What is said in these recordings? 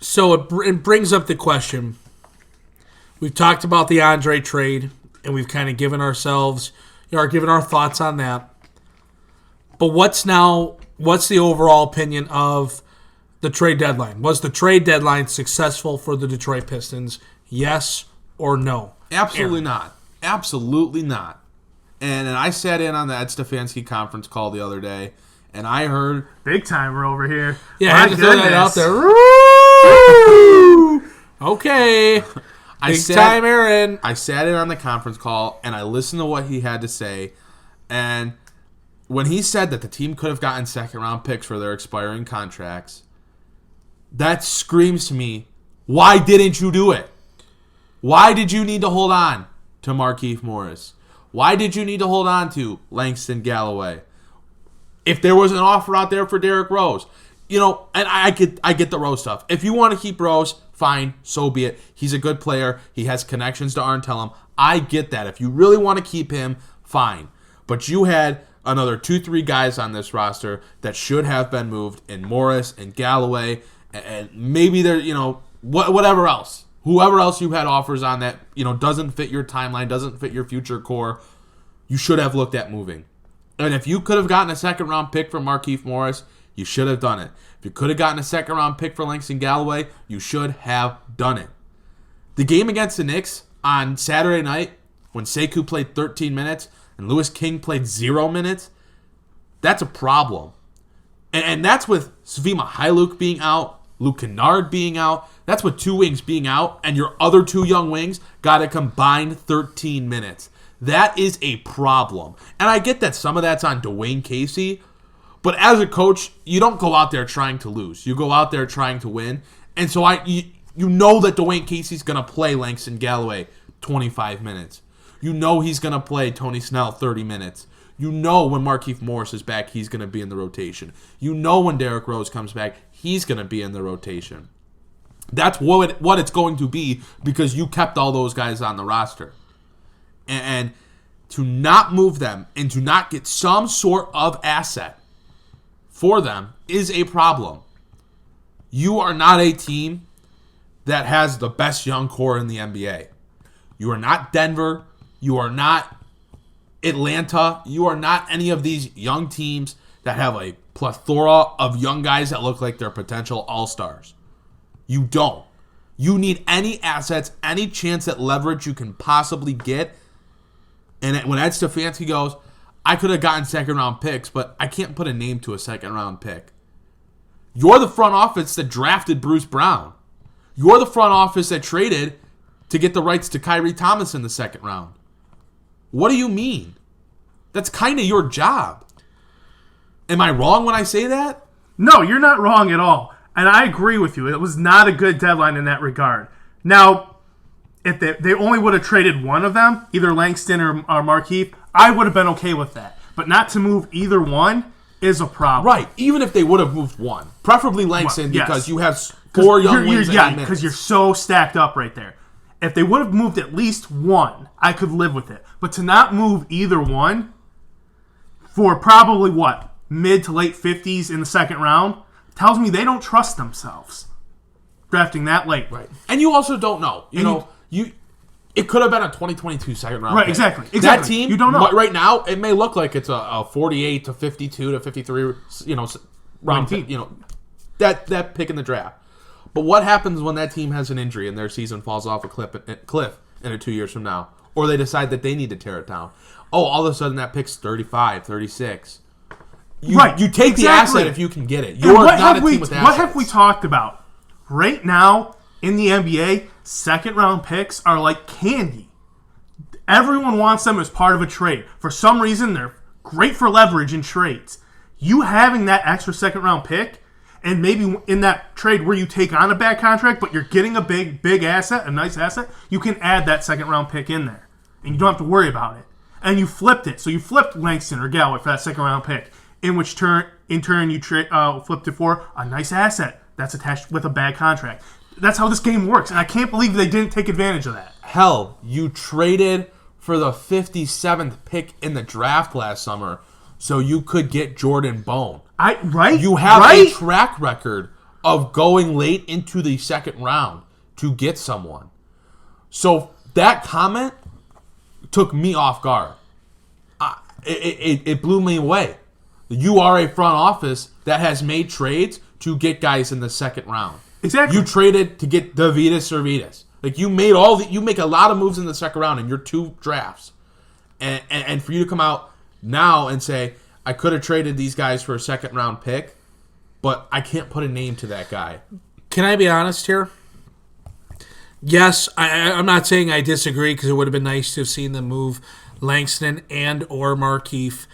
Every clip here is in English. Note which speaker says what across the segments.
Speaker 1: So it brings up the question. We've talked about the Andre trade, and we've kind of given our thoughts on that. But what's the overall opinion of the trade deadline? Was the trade deadline successful for the Detroit Pistons? Yes or no?
Speaker 2: Absolutely not. Absolutely not. And I sat in on the Ed Stefanski conference call the other day, and I heard...
Speaker 3: Big timer over here.
Speaker 1: Yeah, I had to throw that out there. Okay. Big time, Aaron.
Speaker 2: I sat in on the conference call, and I listened to what he had to say, and when he said that the team could have gotten second-round picks for their expiring contracts, that screams to me, why didn't you do it? Why did you need to hold on to Markieff Morris? Why did you need to hold on to Langston Galloway? If there was an offer out there for Derrick Rose, and I get the Rose stuff. If you want to keep Rose, fine, so be it. He's a good player. He has connections to Arntellum. I get that. If you really want to keep him, fine. But you had another 2-3 guys on this roster that should have been moved in Morris and Galloway, and maybe there, whatever else. Whoever else you had offers on that, doesn't fit your timeline, doesn't fit your future core, you should have looked at moving. And if you could have gotten a second-round pick for Markieff Morris, you should have done it. If you could have gotten a second-round pick for Langston Galloway, you should have done it. The game against the Knicks on Saturday night, when Sekou played 13 minutes and Louis King played 0 minutes, that's a problem. And that's with Svima Hailuk being out, Luke Kennard being out. That's with 2 wings being out, and your other 2 young wings got a combined 13 minutes. That is a problem. And I get that some of that's on Dwayne Casey, but as a coach, you don't go out there trying to lose. You go out there trying to win. And so you know that Dwayne Casey's going to play Langston Galloway 25 minutes. You know he's going to play Tony Snell 30 minutes. You know when Markieff Morris is back, he's going to be in the rotation. You know when Derrick Rose comes back, he's going to be in the rotation. That's what it's going to be because you kept all those guys on the roster. And to not move them and to not get some sort of asset for them is a problem. You are not a team that has the best young core in the NBA. You are not Denver. You are not Atlanta. You are not any of these young teams that have a plethora of young guys that look like they're potential all-stars. You don't. You need any assets, any chance at leverage you can possibly get. And when Ed Stefanski goes, I could have gotten second-round picks, but I can't put a name to a second-round pick. You're the front office that drafted Bruce Brown. You're the front office that traded to get the rights to Kyrie Thomas in the second round. What do you mean? That's kind of your job. Am I wrong when I say that?
Speaker 3: No, you're not wrong at all. And I agree with you. It was not a good deadline in that regard. Now, if they only would have traded one of them, either Langston or Markieff, I would have been okay with that. But not to move either one is a problem.
Speaker 2: Right. Even if they would have moved one. Preferably Langston because you have 4 young wings.
Speaker 3: Yeah, because you're so stacked up right there. If they would have moved at least one, I could live with it. But to not move either one for probably, mid to late 50s in the second round, tells me they don't trust themselves drafting that late.
Speaker 2: Right. And you also don't know. It could have been a 2022 second round.
Speaker 3: Right,
Speaker 2: pick.
Speaker 3: exactly.
Speaker 2: That team,
Speaker 3: you don't know.
Speaker 2: Right now, it may look like it's a 48 to 52 to 53, round pick, that pick in the draft. But what happens when that team has an injury and their season falls off a cliff in 2 years from now? Or they decide that they need to tear it down. Oh, all of a sudden that pick's 35, 36. You take the asset if you can get it. You're not a team with assets.
Speaker 3: What have we talked about? Right now, in the NBA, second-round picks are like candy. Everyone wants them as part of a trade. For some reason, they're great for leverage in trades. You having that extra second-round pick, and maybe in that trade where you take on a bad contract, but you're getting a big asset, a nice asset, you can add that second-round pick in there. And you don't have to worry about it. And you flipped it. So you flipped Langston or Galloway for that second-round pick, in turn you flipped it for a nice asset that's attached with a bad contract. That's how this game works, and I can't believe they didn't take advantage of that.
Speaker 2: Hell, you traded for the 57th pick in the draft last summer so you could get Jordan Bone.
Speaker 3: Right?
Speaker 2: You have a track record of going late into the second round to get someone. So that comment took me off guard. It blew me away. You are a front office that has made trades to get guys in the second round.
Speaker 3: Exactly.
Speaker 2: You traded to get Davidas. Like you make a lot of moves in the second round in your 2 drafts. And for you to come out now and say, I could have traded these guys for a second round pick, but I can't put a name to that guy.
Speaker 1: Can I be honest here? Yes, I'm not saying I disagree because it would have been nice to have seen them move Langston and or Markieff.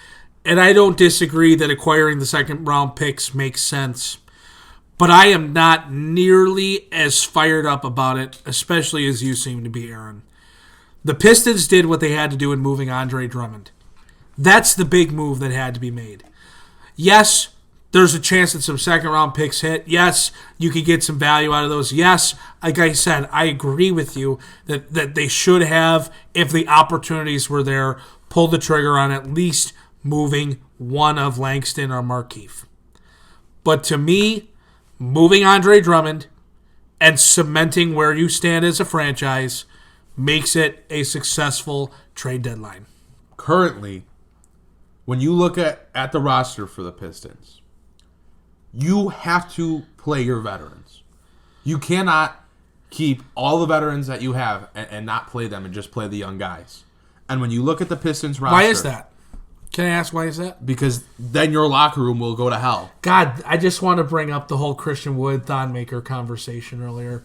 Speaker 1: And I don't disagree that acquiring the second round picks makes sense. But I am not nearly as fired up about it, especially as you seem to be, Aaron. The Pistons did what they had to do in moving Andre Drummond. That's the big move that had to be made. Yes, there's a chance that some second-round picks hit. Yes, you could get some value out of those. Yes, like I said, I agree with you that they should have, if the opportunities were there, pulled the trigger on at least moving one of Langston or Markieff. But to me, moving Andre Drummond and cementing where you stand as a franchise makes it a successful trade deadline.
Speaker 2: Currently, when you look at the roster for the Pistons, you have to play your veterans. You cannot keep all the veterans that you have and not play them and just play the young guys. And when you look at the Pistons roster...
Speaker 1: Why is that? Can I ask why is that?
Speaker 2: Because then your locker room will go to hell.
Speaker 1: God, I just want to bring up the whole Christian Wood Thonmaker conversation earlier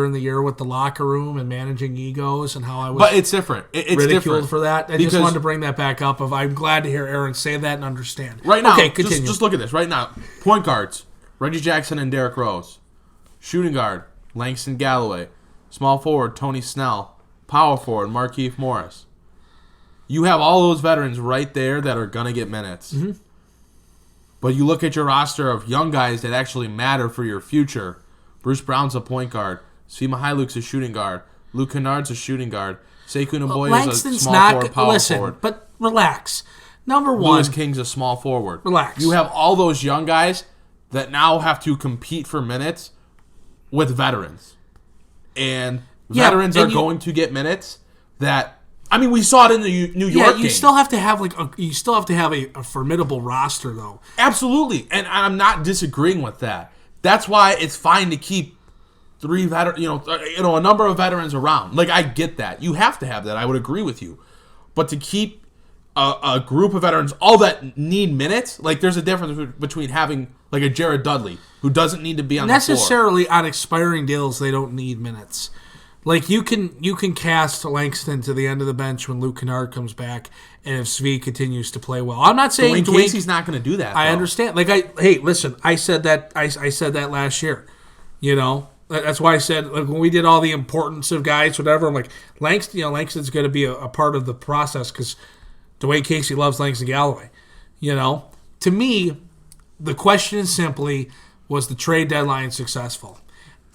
Speaker 1: in the year with the locker room and managing egos and how I was
Speaker 2: but it's different. It's
Speaker 1: ridiculed
Speaker 2: different
Speaker 1: for that. I just wanted to bring that back up. I'm glad to hear Aaron say that and understand.
Speaker 2: Right now,
Speaker 1: okay, continue.
Speaker 2: Just look at this. Right now, point guards, Reggie Jackson and Derrick Rose. Shooting guard, Langston Galloway. Small forward, Tony Snell. Power forward, Markieff Morris. You have all those veterans right there that are going to get minutes. Mm-hmm. But you look at your roster of young guys that actually matter for your future. Bruce Brown's a point guard. Svi Mykhailiuk's a shooting guard. Luke Kennard's a shooting guard. Sekou Naboye is a small forward, power forward.
Speaker 1: But relax. Number one.
Speaker 2: Louis King's a small forward.
Speaker 1: Relax.
Speaker 2: You have all those young guys that now have to compete for minutes with veterans. And veterans are going to get minutes that... I mean, we saw it in the New York game.
Speaker 1: You still have to have a formidable roster, though.
Speaker 2: Absolutely, and I'm not disagreeing with that. That's why it's fine to keep a number of veterans around. Like I get that. You have to have that. I would agree with you, but to keep a group of veterans, all that need minutes, like there's a difference between having like a Jared Dudley who doesn't need to be on the floor.
Speaker 1: Necessarily on expiring deals, they don't need minutes. Like, you can cast Langston to the end of the bench when Luke Kennard comes back, and if Svi continues to play well. I'm not saying
Speaker 2: Dwayne Casey's not going to do that.
Speaker 1: I understand. Like, hey, listen, I said that last year. You know, that's why I said when we did all the importance of guys, whatever. I'm like, Langston's going to be a part of the process because Dwayne Casey loves Langston Galloway. You know, to me, the question is simply, was the trade deadline successful?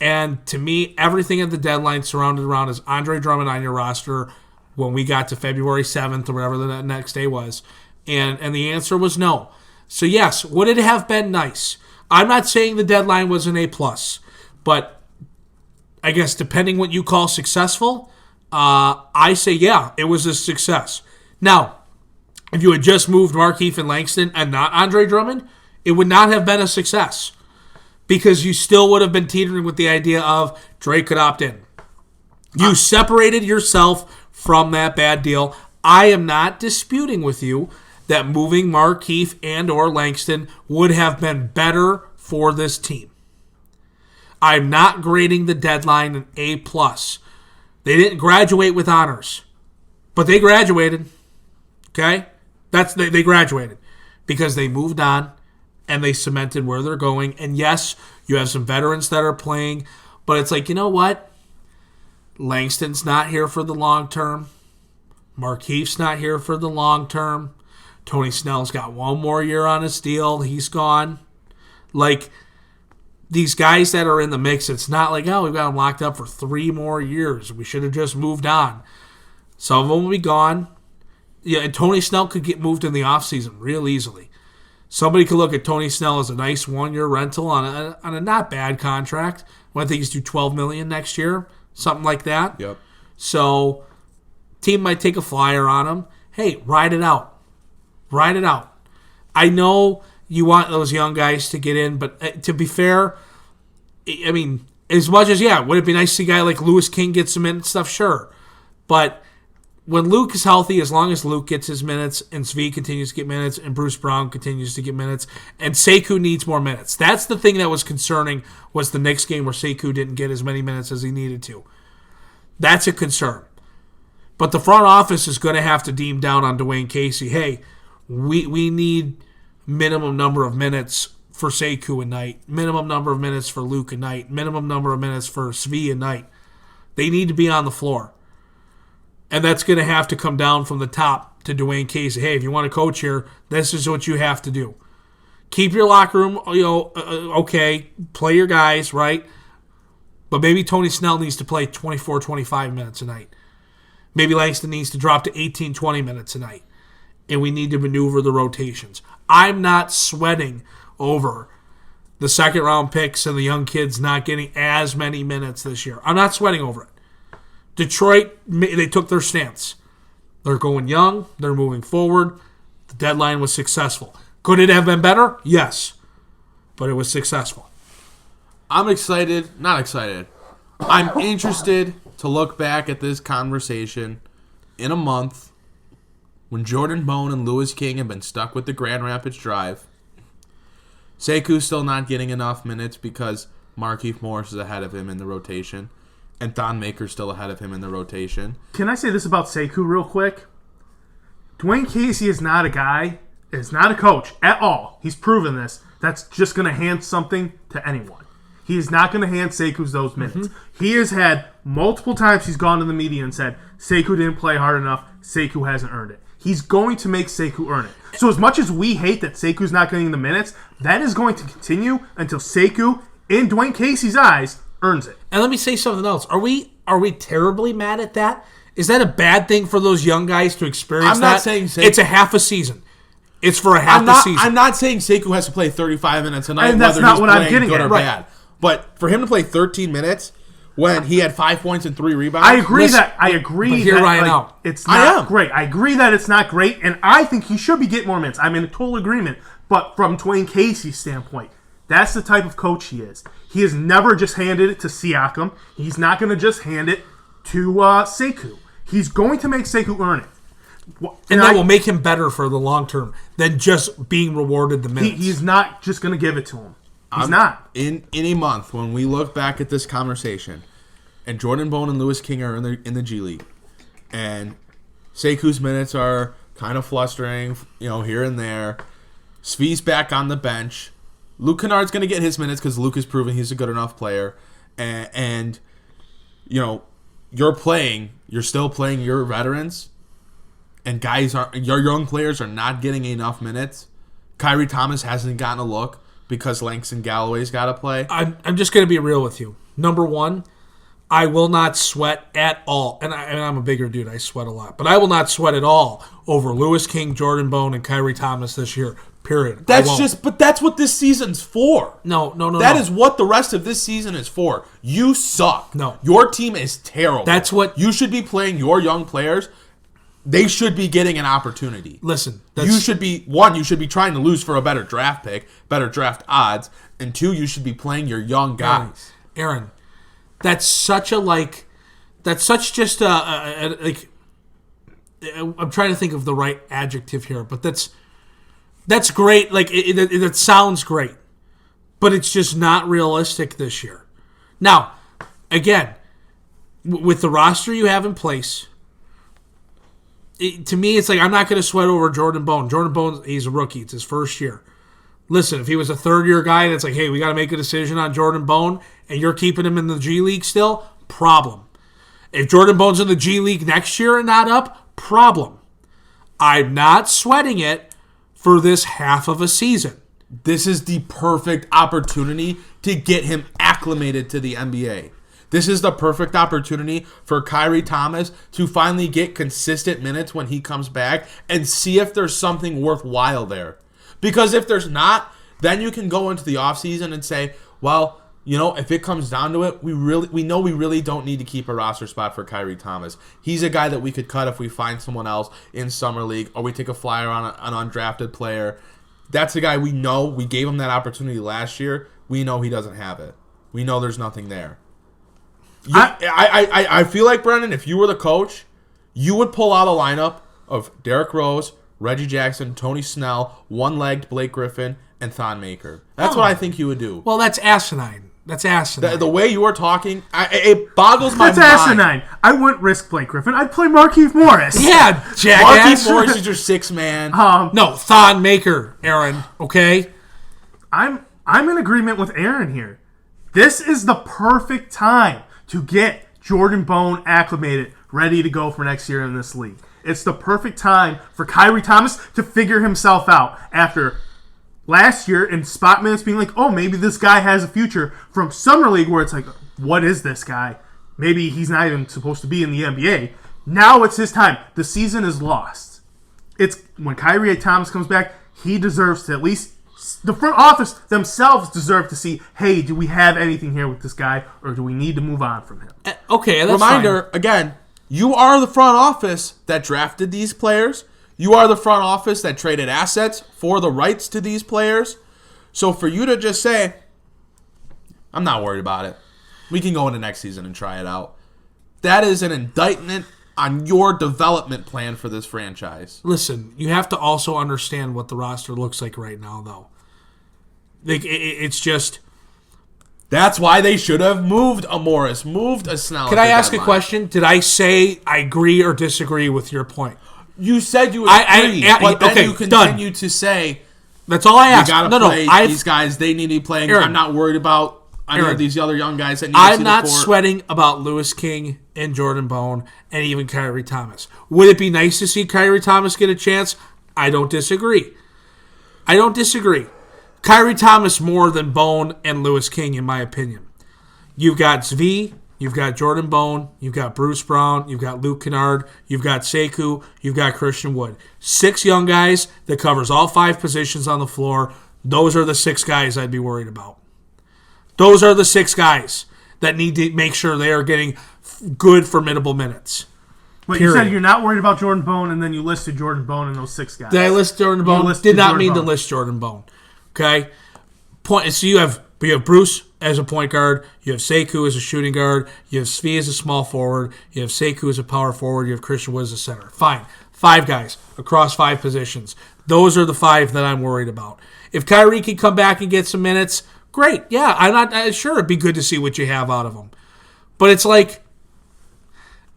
Speaker 1: And to me, everything at the deadline surrounded around is Andre Drummond on your roster when we got to February 7th or whatever the next day was. And the answer was no. So yes, would it have been nice? I'm not saying the deadline was an A+, but I guess depending what you call successful, I say yeah, it was a success. Now, if you had just moved Markieff and Langston and not Andre Drummond, it would not have been a success. Because you still would have been teetering with the idea of Drake could opt in. You separated yourself from that bad deal. I am not disputing with you that moving Markieff and or Langston would have been better for this team. I'm not grading the deadline an A+. They didn't graduate with honors, but they graduated. Okay? They graduated because they moved on. And they cemented where they're going. And yes, you have some veterans that are playing. But it's like, you know what? Langston's not here for the long term. Markieff's not here for the long term. Tony Snell's got one more year on his deal. He's gone. Like, these guys that are in the mix, it's not like, oh, we've got them locked up for 3 more years. We should have just moved on. Some of them will be gone. Yeah, and Tony Snell could get moved in the offseason real easily. Somebody could look at Tony Snell as a nice 1-year rental on a not bad contract. I think he's due $12 million next year, something like that.
Speaker 2: Yep.
Speaker 1: So, team might take a flyer on him. Hey, ride it out. Ride it out. I know you want those young guys to get in, but to be fair, I mean, as much as, would it be nice to see a guy like Lewis King get some minutes stuff? Sure. But when Luke is healthy, as long as Luke gets his minutes and Svi continues to get minutes and Bruce Brown continues to get minutes and Sekou needs more minutes. That's the thing that was concerning was the Knicks game where Sekou didn't get as many minutes as he needed to. That's a concern. But the front office is going to have to deem down on Dwayne Casey. Hey, we need minimum number of minutes for Sekou a night, minimum number of minutes for Luke a night, minimum number of minutes for Svi a night. They need to be on the floor. And that's going to have to come down from the top to Dwayne Casey. Hey, if you want to coach here, this is what you have to do. Keep your locker room, okay, play your guys, right? But maybe Tony Snell needs to play 24, 25 minutes a night. Maybe Langston needs to drop to 18, 20 minutes a night. And we need to maneuver the rotations. I'm not sweating over the second-round picks and the young kids not getting as many minutes this year. I'm not sweating over it. Detroit, they took their stance. They're going young. They're moving forward. The deadline was successful. Could it have been better? Yes. But it was successful.
Speaker 2: I'm excited. Not excited. I'm interested to look back at this conversation in a month when Jordan Bone and Lewis King have been stuck with the Grand Rapids drive. Sekou's still not getting enough minutes because Markieff Morris is ahead of him in the rotation. And Thon Maker's still ahead of him in the rotation.
Speaker 3: Can I say this about Sekou real quick? Dwayne Casey is not a guy, is not a coach at all. He's proven this. That's just going to hand something to anyone. He is not going to hand Sekou's those minutes. Mm-hmm. He has had multiple times he's gone to the media and said, Sekou didn't play hard enough. Sekou hasn't earned it. He's going to make Sekou earn it. So as much as we hate that Sekou's not getting the minutes, that is going to continue until Sekou, in Dwayne Casey's eyes, earns it.
Speaker 1: And let me say something else. Are we terribly mad at that? Is that a bad thing for those young guys to experience?
Speaker 2: I'm not saying Sekou.
Speaker 1: It's a half a season. It's for a half a season.
Speaker 2: I'm not saying Sekou has to play 35 minutes a night,
Speaker 3: and that's
Speaker 2: whether
Speaker 3: not
Speaker 2: he's
Speaker 3: what
Speaker 2: playing
Speaker 3: I'm getting
Speaker 2: good
Speaker 3: at.
Speaker 2: or bad. But for him to play 13 minutes when he had 5 points and 3 rebounds,
Speaker 3: I agree that it's not great. I agree that it's not great, and I think he should be getting more minutes. I'm in total agreement. But from Dwayne Casey's standpoint, that's the type of coach he is. He has never just handed it to Siakam. He's not going to just hand it to Sekou. He's going to make Sekou earn it.
Speaker 1: And that will make him better for the long term than just being rewarded the minutes.
Speaker 3: He's not just going to give it to him. He's not.
Speaker 2: In a month, when we look back at this conversation, and Jordan Bone and Lewis King are in the G League, and Sekou's minutes are kind of flustering, here and there. Svi's back on the bench. Luke Kennard's going to get his minutes because Luke has proven he's a good enough player. And you're still playing your veterans, and your young players are not getting enough minutes. Kyrie Thomas hasn't gotten a look because Langston Galloway's got to play.
Speaker 1: I'm just going to be real with you. Number one, I will not sweat at all. And I'm a bigger dude. I sweat a lot. But I will not sweat at all over Lewis King, Jordan Bone, and Kyrie Thomas this year. Period.
Speaker 2: But that's what this season's for.
Speaker 1: No.
Speaker 2: That is what the rest of this season is for. You suck.
Speaker 1: No.
Speaker 2: Your team is terrible.
Speaker 1: That's what...
Speaker 2: You should be playing your young players. They should be getting an opportunity.
Speaker 1: Listen.
Speaker 2: You should be trying to lose for a better draft pick, better draft odds, and 2, you should be playing your young guys.
Speaker 1: Aaron, that's such a I'm trying to think of the right adjective here, but that's great. Like, it sounds great, but it's just not realistic this year. Now, again, with the roster you have in place, to me, it's like I'm not going to sweat over Jordan Bone. Jordan Bone, he's a rookie. It's his first year. Listen, if he was a third-year guy and it's like, hey, we got to make a decision on Jordan Bone, and you're keeping him in the G League still, problem. If Jordan Bone's in the G League next year and not up, problem. I'm not sweating it for this half of a season.
Speaker 2: This is the perfect opportunity to get him acclimated to the NBA. This is the perfect opportunity for Kyrie Thomas to finally get consistent minutes when he comes back and see if there's something worthwhile there. Because if there's not, then you can go into the offseason and say, well, if it comes down to it, we know we really don't need to keep a roster spot for Kyrie Thomas. He's a guy that we could cut if we find someone else in Summer League or we take a flyer on an undrafted player. That's a guy we know. We gave him that opportunity last year. We know he doesn't have it. We know there's nothing there. I feel like, Brendan, if you were the coach, you would pull out a lineup of Derrick Rose, Reggie Jackson, Tony Snell, one-legged Blake Griffin, and Thon Maker. That's what I think you would do.
Speaker 1: Well, that's asinine.
Speaker 2: The way you are talking, it boggles my mind.
Speaker 3: That's asinine. I wouldn't risk Blake Griffin. I'd play Markieff Morris.
Speaker 1: Yeah, jackass.
Speaker 2: Markieff Morris is your sixth man.
Speaker 1: No, Thon Maker, Aaron. Okay?
Speaker 3: I'm in agreement with Aaron here. This is the perfect time to get Jordan Bone acclimated, ready to go for next year in this league. It's the perfect time for Kyrie Thomas to figure himself out after last year in spot minutes being like, oh, maybe this guy has a future, from Summer League where it's like, what is this guy? Maybe he's not even supposed to be in the NBA. Now it's his time. The season is lost. It's when Kyrie Thomas comes back, he deserves to at least, the front office themselves deserve to see, hey, do we have anything here with this guy, or do we need to move on from him?
Speaker 1: Okay, that's
Speaker 2: Reminder,
Speaker 1: fine.
Speaker 2: Again, you are the front office that drafted these players. You are the front office that traded assets for the rights to these players. So for you to just say, I'm not worried about it, we can go into next season and try it out, that is an indictment on your development plan for this franchise.
Speaker 1: Listen, you have to also understand what the roster looks like right now, though. It's just...
Speaker 2: That's why they should have moved a Morris, moved a Snell.
Speaker 1: Can I ask a question? Did I say I agree or disagree with your point?
Speaker 2: You said you agree, but then you continue to say...
Speaker 1: That's all I asked.
Speaker 2: You got to play these guys. They need to be playing. Aaron, I'm not worried about these other young guys that need to see
Speaker 1: I'm not sweating about Lewis King and Jordan Bone and even Kyrie Thomas. Would it be nice to see Kyrie Thomas get a chance? I don't disagree. Kyrie Thomas more than Bone and Lewis King, in my opinion. You've got Zvi, you've got Jordan Bone, you've got Bruce Brown, you've got Luke Kennard, you've got Sekou, you've got Christian Wood. 6 young guys that covers all 5 positions on the floor. Those are the 6 guys I'd be worried about. Those are the 6 guys that need to make sure they are getting good, formidable minutes.
Speaker 3: Wait, you said you're not worried about Jordan Bone, and then you listed Jordan Bone and those 6 guys.
Speaker 1: Did I list Jordan Bone? Did not mean to list Jordan Bone. Okay? So you have Bruce as a point guard, you have Sekou as a shooting guard, you have Svi as a small forward, you have Sekou as a power forward, you have Christian Wood as a center. Fine. 5 guys across 5 positions. Those are the 5 that I'm worried about. If Kyrie can come back and get some minutes, great. Yeah, I'm not sure. It'd be good to see what you have out of him. But it's like,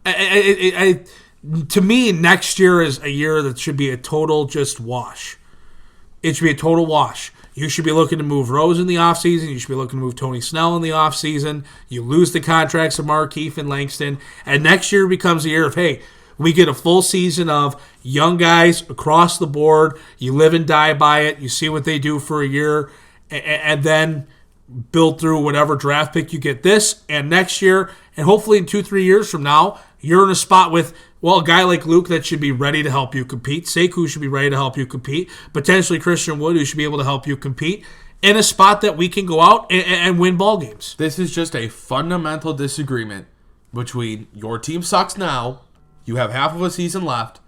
Speaker 1: to me, next year is a year that should be a total just wash. It should be a total wash. You should be looking to move Rose in the offseason. You should be looking to move Tony Snell in the offseason. You lose the contracts of Markieff and Langston. And next year becomes a year of, hey, we get a full season of young guys across the board. You live and die by it. You see what they do for a year. And then build through whatever draft pick you get this and next year. And hopefully in 2-3 years from now, you're in a spot with, well, a guy like Luke that should be ready to help you compete. Sekou should be ready to help you compete. Potentially Christian Wood, who should be able to help you compete. In a spot that we can go out and win ball games.
Speaker 2: This is just a fundamental disagreement between your team sucks now, you have half of a season left,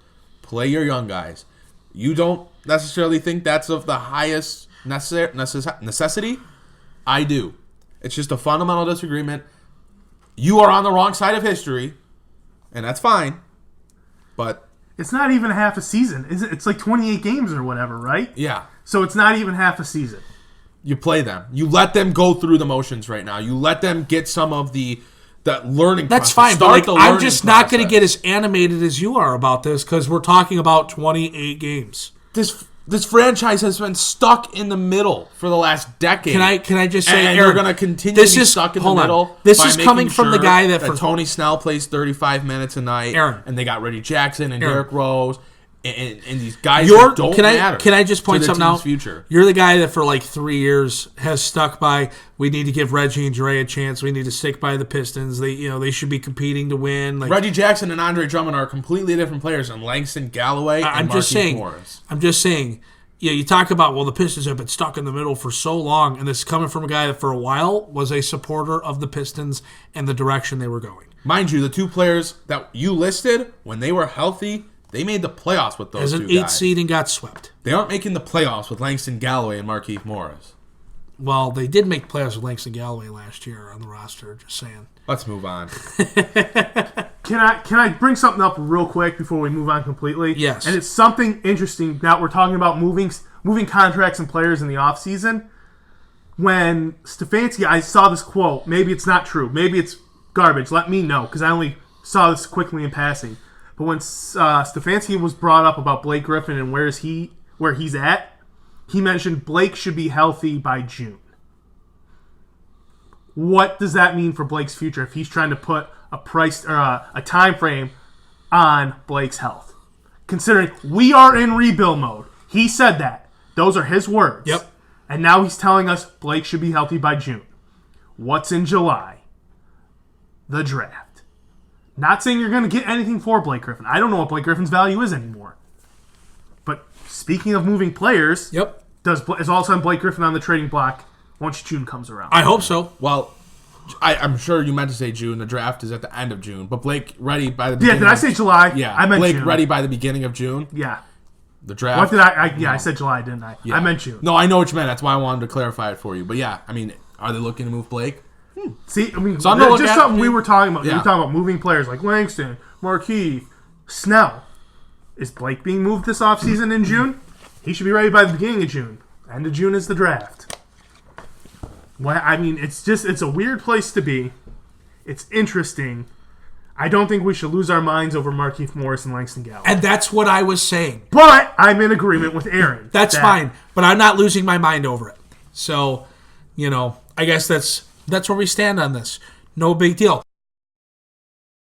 Speaker 2: play your young guys. You don't necessarily think that's of the highest necessity? I do. It's just a fundamental disagreement. You are on the wrong side of history, and that's fine. But
Speaker 3: it's not even half a season. It's like 28 games or whatever, right?
Speaker 2: Yeah.
Speaker 3: So it's not even half a season.
Speaker 2: You play them. You let them go through the motions right now. You let them get some of that learning
Speaker 1: That's
Speaker 2: process.
Speaker 1: Fine, but I'm just not going to get as animated as you are about this because we're talking about 28 games.
Speaker 2: This franchise has been stuck in the middle for the last decade.
Speaker 1: Can I just say,
Speaker 2: and
Speaker 1: Aaron,
Speaker 2: they're going to continue to be stuck in the middle.
Speaker 1: This is coming from the guy that
Speaker 2: Tony Snell plays 35 minutes a night,
Speaker 1: Aaron,
Speaker 2: and they got Reggie Jackson and Derrick Rose. And these guys that don't matter.
Speaker 1: Can I just point something out?
Speaker 2: Future.
Speaker 1: You're the guy that for like 3 years has stuck by, we need to give Reggie and Dre a chance. We need to stick by the Pistons. They should be competing to win. Like,
Speaker 2: Reggie Jackson and Andre Drummond are completely different players than Langston Galloway and Markieff Morris.
Speaker 1: I'm just saying, you talk about, well, the Pistons have been stuck in the middle for so long, and this is coming from a guy that for a while was a supporter of the Pistons and the direction they were going.
Speaker 2: Mind you, the two players that you listed, when they were healthy, they made the playoffs with those
Speaker 1: As
Speaker 2: two
Speaker 1: an 8
Speaker 2: guys.
Speaker 1: seed and got swept.
Speaker 2: They aren't making the playoffs with Langston Galloway and Markieff Morris.
Speaker 1: Well, they did make playoffs with Langston Galloway last year on the roster, just saying.
Speaker 2: Let's move on.
Speaker 3: Can I bring something up real quick before we move on completely?
Speaker 1: Yes.
Speaker 3: And it's something interesting. Now we're talking about moving contracts and players in the offseason. When Stefanski, I saw this quote. Maybe it's not true. Maybe it's garbage. Let me know, because I only saw this quickly in passing. But when Stefanski was brought up about Blake Griffin and where he's at, he mentioned Blake should be healthy by June. What does that mean for Blake's future if he's trying to put a price or a time frame on Blake's health? Considering we are in rebuild mode. He said that. Those are his words.
Speaker 1: Yep.
Speaker 3: And now he's telling us Blake should be healthy by June. What's in July? The draft. Not saying you're going to get anything for Blake Griffin. I don't know what Blake Griffin's value is anymore. But speaking of moving players,
Speaker 1: Yep.
Speaker 3: is all of a sudden Blake Griffin on the trading block once June comes around?
Speaker 1: I hope so.
Speaker 2: Well, I'm sure you meant to say June. The draft is at the end of June. But Blake ready by the
Speaker 3: Yeah,
Speaker 2: beginning
Speaker 3: did I say July?
Speaker 2: Yeah,
Speaker 3: I meant
Speaker 2: Blake
Speaker 3: June.
Speaker 2: ready by the beginning of June.
Speaker 3: Yeah.
Speaker 2: The draft.
Speaker 3: What did I said July, didn't I?
Speaker 2: Yeah.
Speaker 3: I meant June.
Speaker 2: No, I know what you meant. That's why I wanted to clarify it for you. But yeah, I mean, are they looking to move Blake?
Speaker 3: See, I mean,
Speaker 2: So
Speaker 3: that's just something we were talking about.
Speaker 2: Yeah.
Speaker 3: We were talking about moving players like Langston, Markieff, Snell. Is Blake being moved this offseason in June? He should be ready by the beginning of June. End of June is the draft. Well, I mean, it's a weird place to be. It's interesting. I don't think we should lose our minds over Markieff Morris and Langston Galloway.
Speaker 1: And that's what I was saying.
Speaker 3: But I'm in agreement with Aaron.
Speaker 1: That's fine. But I'm not losing my mind over it. So, I guess that's where we stand on this. No big deal.